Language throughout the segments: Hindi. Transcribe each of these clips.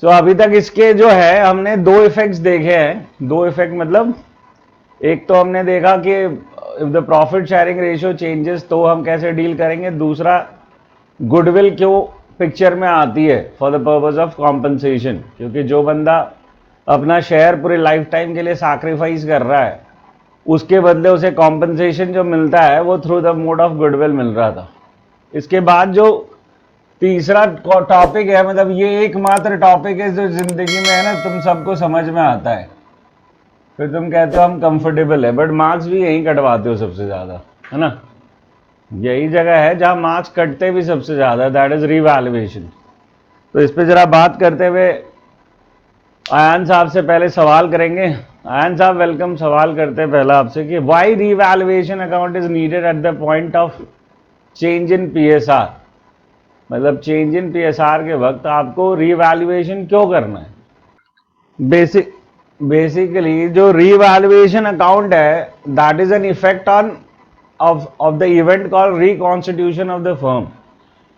सो अभी तक इसके जो है हमने दो इफेक्ट्स देखे हैं। दो इफेक्ट मतलब एक तो हमने देखा कि if the profit sharing ratio changes तो हम कैसे डील करेंगे। दूसरा, गुडविल क्यों पिक्चर में आती है for the purpose of compensation, क्योंकि जो बंदा अपना शेयर पूरे लाइफ टाइम के लिए सैक्रिफाइस कर रहा है उसके बदले उसे कॉम्पनसेशन जो मिलता है वो through the mode of goodwill मिल रहा था। इसके बाद जो तीसरा टॉपिक है, मतलब ये एकमात्र टॉपिक है जो जिंदगी में है ना तुम सबको समझ में आता है, फिर तुम कहते हो हम कंफर्टेबल है, बट मार्क्स भी यहीं कटवाते हो सबसे ज्यादा, है ना। यही जगह है जहां मार्क्स कटते भी सबसे ज्यादा, दैट इज रीवैल्यूएशन। तो इस पे जरा बात करते हुए आयान साहब से पहले सवाल करेंगे। आयान साहब वेलकम। सवाल करते हैं पहला आपसे कि why revaluation account is needed at the point of change in PSR, मतलब चेंज इन पीएसआर के वक्त आपको रीवैल्यूएशन क्यों करना है। बेसिकली जो रीवैल्यूएशन अकाउंट है that is an effect on of the event called reconstitution of the firm।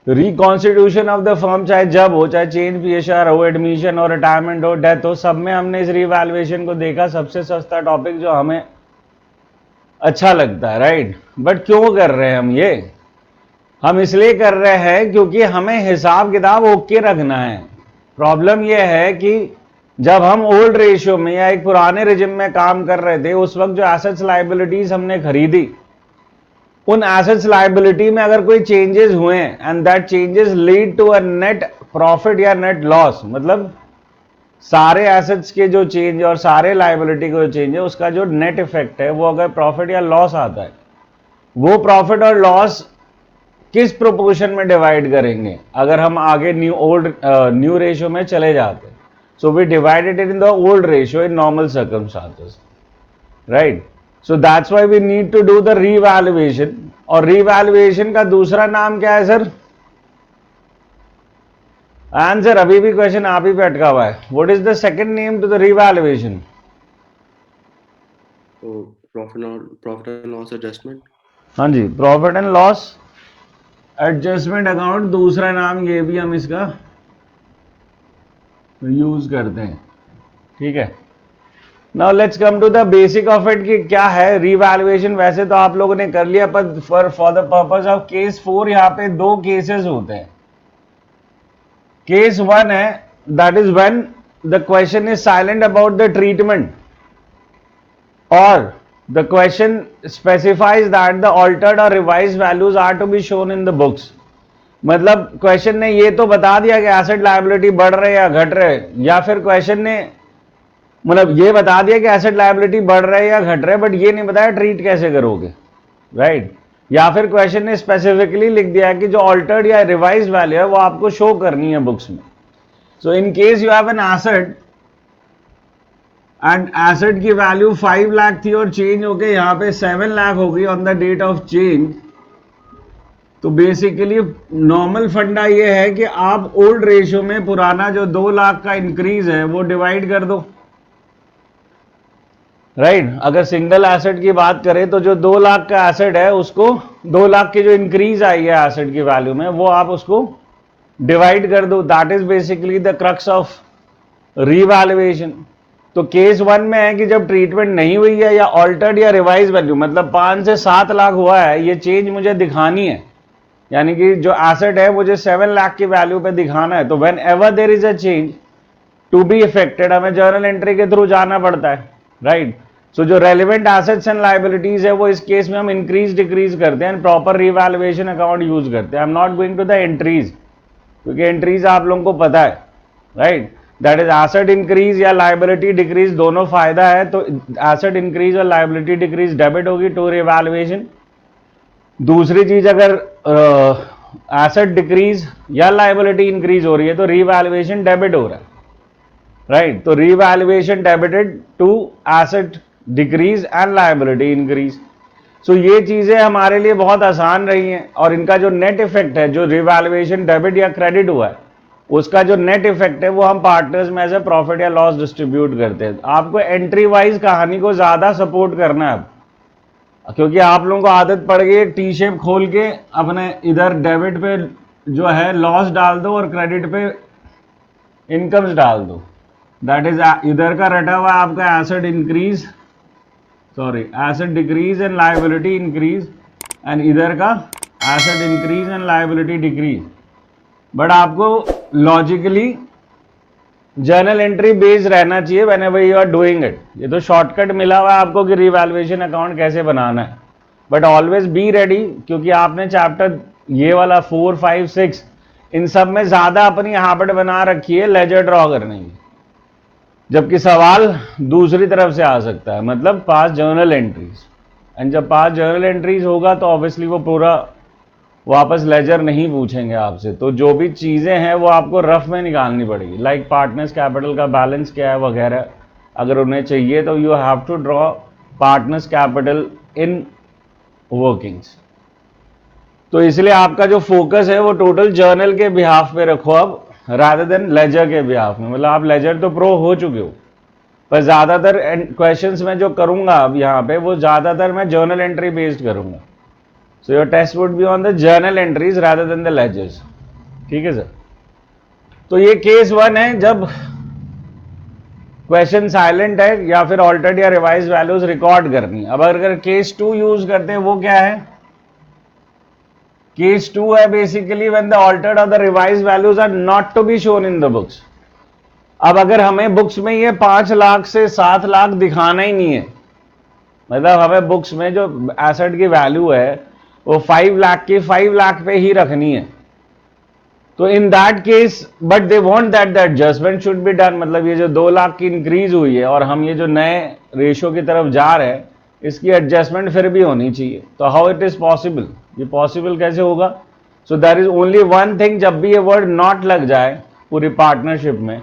Reconstitution of the firm चाहे जब हो, चाहे चेंज पीएसआर हो, एडमिशन हो, रिटायरमेंट हो, डेथ हो, सब में हमने इस रीवैल्यूएशन को देखा। सबसे सस्ता टॉपिक जो हमें अच्छा लगता है, राइट। बट क्यों कर रहे हैं हम ये? हम इसलिए कर रहे हैं क्योंकि हमें हिसाब किताब ओके रखना है। प्रॉब्लम यह है कि जब हम ओल्ड रेशियो में या एक पुराने रिजिम में काम कर रहे थे उस वक्त जो एसेट्स लायबिलिटीज हमने खरीदी, उन एसेट्स लायबिलिटी में अगर कोई चेंजेस हुए and that changes lead to a net profit या नेट लॉस, मतलब सारे एसेट्स के जो चेंज और सारे लायबिलिटी के जो चेंज है उसका जो नेट इफेक्ट है वो अगर प्रॉफिट या लॉस आता है, वो प्रॉफिट और लॉस किस प्रोपोर्शन में डिवाइड करेंगे अगर हम आगे न्यू रेशियो में चले जाते। So we divided it in the old ratio in normal circumstances, right. So that's why we need to do the revaluation. और रीवैल्यूएशन का दूसरा नाम क्या है सर? आंसर अभी भी क्वेश्चन आप ही पे अटका हुआ है। What is the second name to the revaluation? Profit and loss adjustment. हाँ जी, profit and loss adjustment account, दूसरा नाम ये भी हम इसका यूज करते हैं, ठीक है। Now let's come to the basic of it कि क्या है रीवैल्यूएशन। वैसे तो आप लोगों ने कर लिया, पर for the purpose of case 4 यहाँ पे दो केसेस होते हैं। केस 1 है that is when the question is silent about the treatment और the question specifies that the altered और revised values are to be shown in the books. मतलब क्वेश्चन ने ये तो बता दिया कि एसेट लायबिलिटी बढ़ रहे या घट रहे, या फिर क्वेश्चन ने मतलब ये बता दिया कि एसेट लायबिलिटी बढ़ रहे या घट रहे, बट ये नहीं बताया ट्रीट कैसे करोगे, राइट। या फिर क्वेश्चन ने स्पेसिफिकली लिख दिया कि जो ऑल्टर्ड या रिवाइज्ड वैल्यू है वो आपको शो करनी है बुक्स में। So in case you have an asset and asset की वैल्यू 5 लाख थी और चेंज होके यहाँ पे 7 लाख हो गई on the date of change, तो बेसिकली नॉर्मल फंडा ये है कि आप ओल्ड रेशियो में पुराना जो 2 लाख का इंक्रीज है वो डिवाइड कर दो, राइट। अगर सिंगल एसेट की बात करें तो जो 2 लाख का एसेट है उसको 2 लाख की जो इंक्रीज आई है एसेट की वैल्यू में वो आप उसको डिवाइड कर दो। That is basically the crux of revaluation. तो केस 1 में है कि जब ट्रीटमेंट नहीं हुई है या ऑल्टर्ड या रिवाइज वैल्यू, मतलब 5 से 7 लाख हुआ है, ये चेंज मुझे दिखानी है, यानी कि जो एसेट है मुझे 7 लाख की वैल्यू पे दिखाना है। तो whenever there is a change to be effected हमें जर्नल एंट्री के थ्रू जाना पड़ता है, राइट। सो जो रेलिवेंट एसेट्स एंड लायबिलिटीज है वो इस केस में हम इंक्रीज डिक्रीज करते हैं, प्रॉपर रीवैल्यूएशन अकाउंट यूज करते हैं। I am not going to the entries, क्योंकि एंट्रीज आप लोगों को पता है, right. That is asset increase या लायबिलिटी डिक्रीज दोनों फायदा है। तो एसेट इंक्रीज और लायबिलिटी डिक्रीज डेबिट होगी टू रीवैल्यूएशन। दूसरी चीज, अगर एसेट डिक्रीज या लायबिलिटी इंक्रीज हो रही है तो रीवैल्यूएशन डेबिट हो रहा है, राइट। तो revaluation debited to asset decrease and liability increase. So ये चीजें हमारे लिए बहुत आसान रही हैं और इनका जो नेट इफेक्ट है, जो रीवैल्यूएशन डेबिट या क्रेडिट हुआ है उसका जो नेट इफेक्ट है वो हम पार्टनर्स में से प्रॉफिट या लॉस डिस्ट्रीब्यूट करते हैं। आपको एंट्री वाइज कहानी को ज्यादा सपोर्ट करना है, क्योंकि आप लोगों को आदत पड़ गई टी शेप खोल के अपने इधर डेबिट पे जो है लॉस डाल दो और क्रेडिट पे इनकम्स डाल दो, दैट इज इधर का रटा हुआ आपका asset increase, sorry asset decrease and liability increase, and इधर का asset increase and liability decrease. But आपको लॉजिकली जर्नल एंट्री बेस्ड रहना चाहिए whenever you are doing it. ये तो शॉर्टकट मिला हुआ है आपको कि रिवैल्यूएशन अकाउंट कैसे बनाना है, बट ऑलवेज बी रेडी, क्योंकि आपने चैप्टर ये वाला 4, 5, 6 इन सब में ज्यादा अपनी हैबिट बना रखी है लेजर ड्रॉ करने की, जबकि सवाल दूसरी तरफ से आ सकता है, मतलब पास जर्नल एंट्रीज। एंड जब पास जर्नल एंट्रीज होगा तो ऑब्वियसली वो पूरा वापस लेजर नहीं पूछेंगे आपसे, तो जो भी चीज़ें हैं वो आपको रफ में निकालनी पड़ेगी, लाइक पार्टनर्स कैपिटल का बैलेंस क्या है वगैरह। अगर उन्हें चाहिए तो you have to draw partners capital in workings. तो इसलिए आपका जो फोकस है वो टोटल जर्नल के बिहाफ पे रखो अब, रादर देन लेजर के बिहाफ में। मतलब आप लेजर तो प्रो हो चुके हो, पर ज़्यादातर क्वेश्चंस में जो करूंगा अब यहाँ पे वो ज़्यादातर मैं जर्नल एंट्री बेस्ड करूंगा। So your test would be on the journal entries rather than the ledgers. ठीक है सर। तो ये केस 1 है जब क्वेश्चन साइलेंट है या फिर ऑल्टर्ड या रिवाइज वैल्यूज रिकॉर्ड करनी है। अब अगर केस 2 यूज करते हैं वो क्या है? केस 2 है बेसिकली व्हेन द ऑल्टर्ड और the revise values are not to be shown in the books. अब अगर हमें बुक्स में ये 5 लाख से 7 लाख दिखाना ही नहीं है, मतलब हमें बुक्स में जो एसेट की वैल्यू है वो 5 लाख की 5 लाख पे ही रखनी है, तो in that case but they want that the adjustment should be done. मतलब ये जो 2 लाख की इंक्रीज हुई है और हम ये जो नए रेशियो की तरफ जा रहे हैं, इसकी एडजस्टमेंट फिर भी होनी चाहिए। तो हाउ इट इज पॉसिबल, ये पॉसिबल कैसे होगा? So there is only one thing, जब भी ये वर्ड नॉट लग जाए पूरी पार्टनरशिप में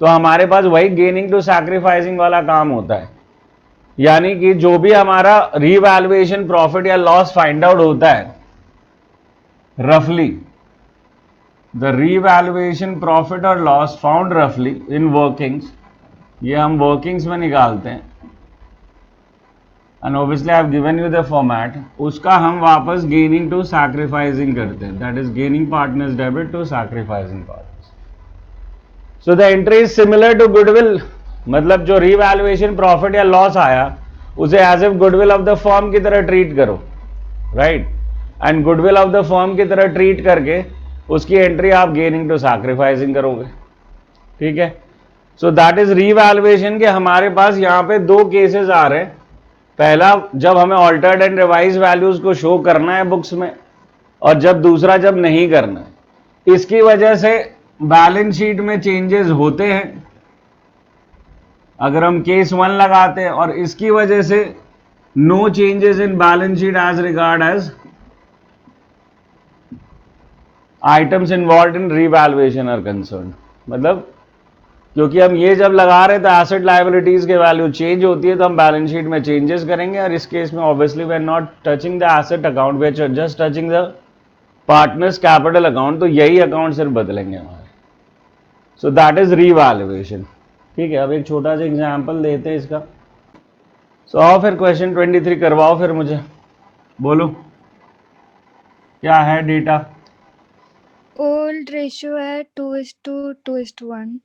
तो हमारे पास वही गेनिंग टू सैक्रिफाइसिंग वाला काम होता है। यानी कि जो भी हमारा रीवैल्यूएशन प्रॉफिट या लॉस फाइंड आउट होता है, रफली द रीवैल्यूएशन प्रॉफिट और लॉस फाउंड रफली इन वर्किंग्स, ये हम वर्किंग्स में निकालते हैं, and obviously I have given you the format, उसका हम वापस गेनिंग टू सैक्रिफाइसिंग करते हैं, that is gaining partners debit to sacrificing partners. So the entry is similar to goodwill, मतलब जो रीवैल्यूएशन प्रॉफिट या लॉस आया उसे as if goodwill of the firm की तरह ट्रीट करो, right? And goodwill of the firm की तरह ट्रीट करके उसकी एंट्री आप गेनिंग टू सैक्रिफाइसिंग करोगे। ठीक है। सो दैट इज रीवैल्यूएशन के हमारे पास यहाँ पे 2 केसेस आ रहे हैं। पहला जब हमें ऑल्टर्ड एंड रिवाइज वैल्यूज को शो करना है बुक्स में, और जब दूसरा जब नहीं करना है। इसकी वजह से बैलेंस शीट में चेंजेस होते हैं अगर हम केस 1 लगाते हैं, और इसकी वजह से no changes in balance sheet as regard as items involve in revaluation are concern. मतलब क्योंकि हम ये जब लगा रहे तो एसेट लायबिलिटीज के वैल्यू चेंज होती है, तो हम बैलेंस शीट में चेंजेस करेंगे, और इस केस में obviously we are not touching the asset account, we are just touching the partners capital account, तो यही अकाउंट सिर्फ बदलेंगे हमारे। So that is revaluation. ठीक है। अब एक छोटा सा एग्जाम्पल देते हैं इसका। सो आओ फिर क्वेश्चन 23 करवाओ फिर मुझे, बोलो क्या है डेटा? ओल्ड रेशियो है 2:2:1।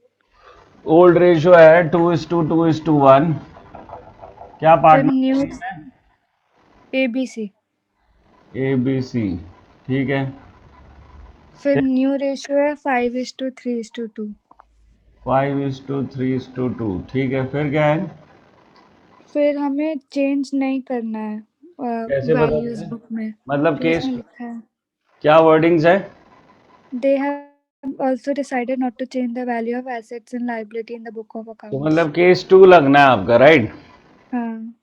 ओल्ड रेशियो है 2:2:1। क्या फिर पार्टनर न्यू है? ABC। ABC। ठीक है। फिर न्यू रेशियो है 5:3:2। 5:3:2। ठीक है। फिर क्या है? फिर हमें चेंज नहीं करना है कैसे बदलना वैल्यूज है? बुक में, मतलब तो केस इसमें लिखा है क्या वर्डिंग्स है? They have also decided not to change the value of assets and liability in the book of तो अकाउंट्स। मतलब केस 2 लगना है आपका, राइट? हाँ।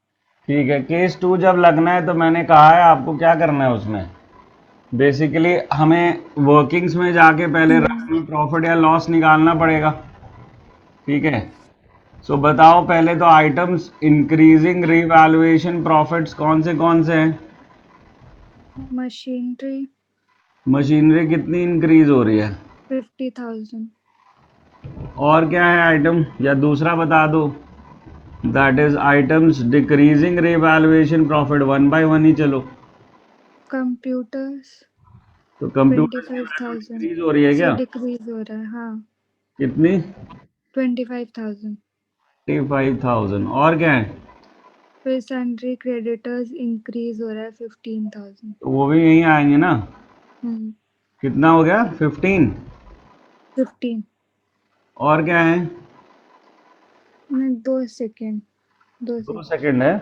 ठीक है। केस 2 जब लगना है तो मैंने कहा है आपको क्या करना है उसमें, बेसिकली हमें वर्किंग्स में जाके पहले रफ में प्रॉफिट या लॉस निकालना पड़ेगा। ठीक है। सो बताओ पहले तो आइटम्स इंक्रीजिंग रीवैल्यूएशन प्रॉफिट्स कौन से हैं? मशीनरी मशीनरी कितनी इंक्रीज हो रही है? 50,000। और क्या है आइटम, या दूसरा बता दो, that is items decreasing revaluation profit 1 by 1 ही चलो। कंप्यूटर्स तो कंप्यूटर 25,000 इंक्रीज हो रही है से क्या? डिक्रीज हो रहा है। हाँ। कितनी? 25,000। 25,000। और क्या है? फिर सन्ड्री क्रेडिटर्स इंक्रीज हो रहा है 15,000। तो वो भी यहीं आएंगे ना। कितना हो गया? 15। 15। और क्या है? 2 सेकेंड। 2 2 सेकेंड। सेकंड है।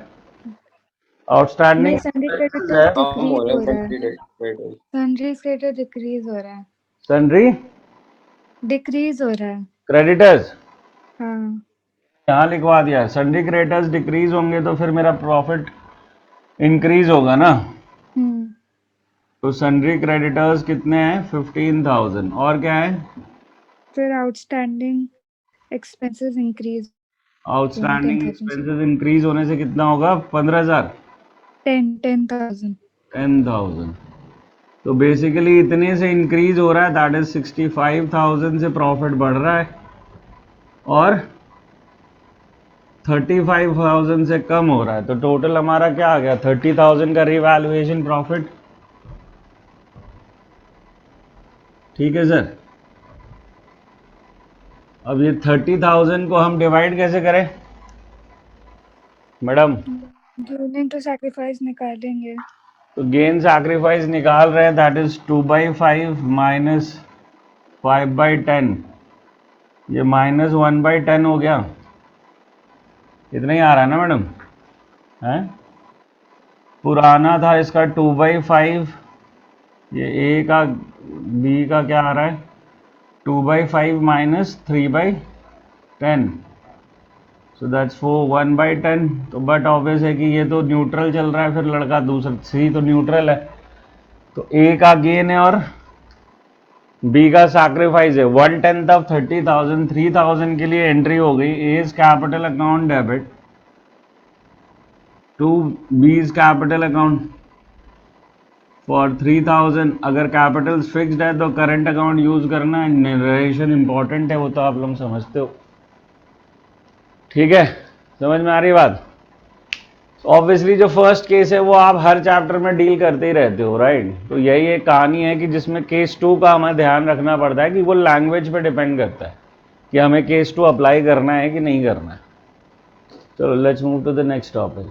आउटस्टैंडिंग नहीं, सन्ड्री है। क्रेडिटर्स कम हो डिक्रीज रहा हो है रहा है। Sundry creditors. Sundry creditor decrease हो रहा है। सन्ड्री डिक्रीज हो रहा है। क्रेडिटर्स हाँ। यहाँ लिखवा दिया। सन्ड्री क्रेडिटर्स डिक्रीज होंगे तो फिर मेरा प्रॉफिट इंक्रीज होगा ना। तो सन्ड्री क्रेडिटर्स कितने हैं? 15,000। और क्या है? फिर आउटस्टैंडिंग एक्सपेंसेस इंक्रीज होंगे आउटस्टैंडिंग 10,000 से। एक्सपेंसेस इंक्रीज होने से कितना होगा? 15,000। 10,000। 10,000। तो बेसिकली इतने से इंक्रीज हो रहा है, दैट इज 65,000 से प्रॉफिट बढ़ रहा है, और 35,000 से कम हो रहा है। तो टोटल हमारा क्या आ गया? 30,000 का रिवैल्यूएशन प्रॉफिट। ठीक है सर। अब ये 30,000 को हम डिवाइड कैसे करें मैडम? गेन टू सैक्रिफाइस निकालेंगे। तो गेन सैक्रिफाइस निकाल रहे हैं, दैट इज 2/5 माइनस 5/10। ये माइनस 1/10 हो गया। इतना ही आ रहा है ना मैडम? है पुराना था इसका 2/5। ये ए का बी का क्या आ रहा है? 2/5 माइनस 3/10। So that's 1/10। तो बट ऑब्वियस है कि ये तो न्यूट्रल चल रहा है, फिर लड़का दूसरा सी तो न्यूट्रल है। तो ए का गेन है और बी का सैक्रिफाइस है। 1/10 ऑफ 30,000। 3,000 के लिए एंट्री हो गई। A is capital account debit to B's capital account for 3,000। अगर कैपिटल फिक्स्ड है तो करंट अकाउंट यूज करना। नरेशन इंपॉर्टेंट है, वो तो आप लोग समझते हो। ठीक है, समझ में आ रही बात? ऑब्वियसली जो फर्स्ट केस है वो आप हर चैप्टर में डील करते ही रहते हो, राइट? तो यही एक कहानी है कि जिसमें केस 2 का हमें ध्यान रखना पड़ता है कि वो लैंग्वेज पे डिपेंड करता है कि हमें केस 2 अप्लाई करना है कि नहीं करना है। चलो let's move to the next topic.